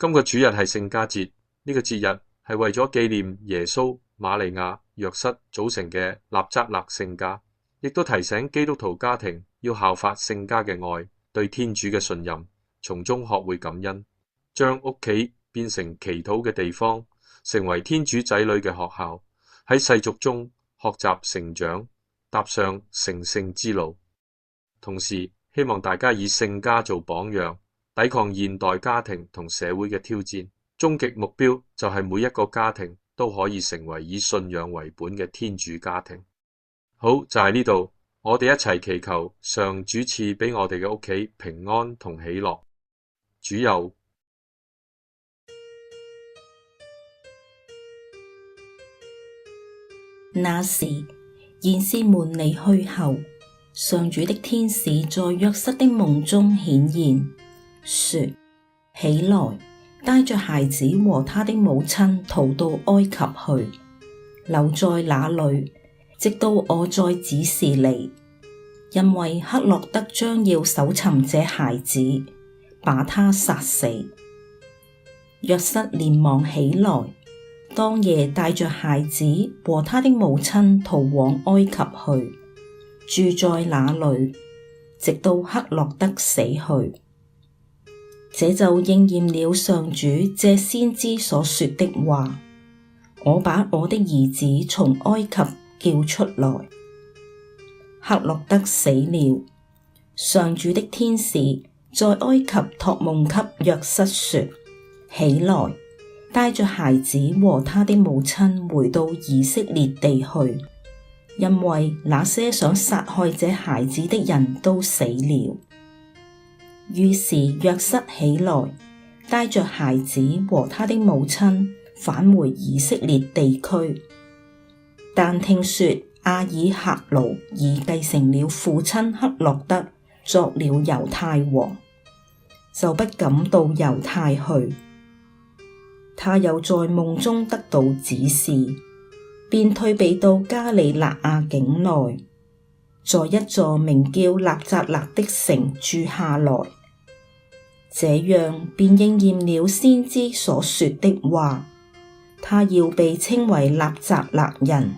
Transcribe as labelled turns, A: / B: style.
A: 今個主日係聖家節，呢個節日係為咗紀念耶穌、瑪利亞、若瑟組成嘅納匝肋聖家，亦都提醒基督徒家庭要效法聖家嘅愛，對天主嘅信任，從中學會感恩，將屋企變成祈禱嘅地方，成為天主仔女嘅學校，喺世俗中學習成長，踏上成聖之路。同時希望大家以聖家做榜樣，抵抗現代家庭同社會嘅挑戰，終極目標就係每一個家庭都可以成為以信仰為本嘅天主家庭。好，就喺呢度，我哋一齊祈求上主賜俾我哋嘅屋企平安同喜樂。主佑。
B: 那時，賢士們離去後，上主的天使在若瑟的夢中顯現，說：起來，帶着孩子和他的母親逃到埃及去，留在那裏，直到我再指示你，因為黑落德將要搜尋這孩子，把他殺死。若瑟連忙起來，當夜帶着孩子和他的母親逃往埃及去，住在那裏，直到黑落德死去。這就應驗了上主借先知所說的話：我把我的兒子從埃及叫出來。黑落德死了，上主的天使在埃及託夢給若瑟說：起來，帶着孩子和他的母親回到以色列地去，因為那些想殺害這孩子的人都死了。於是若瑟起來，帶着孩子和他的母親返回以色列地區。但聽說阿爾赫勞已繼承了父親黑落德，作了猶太王，就不敢到猶太去。他又在夢中得到指示，便退避到加里肋亞境內，在一座名叫納匝肋的城住下來。這樣便應驗了先知所說的話，他要被稱為納匝肋人。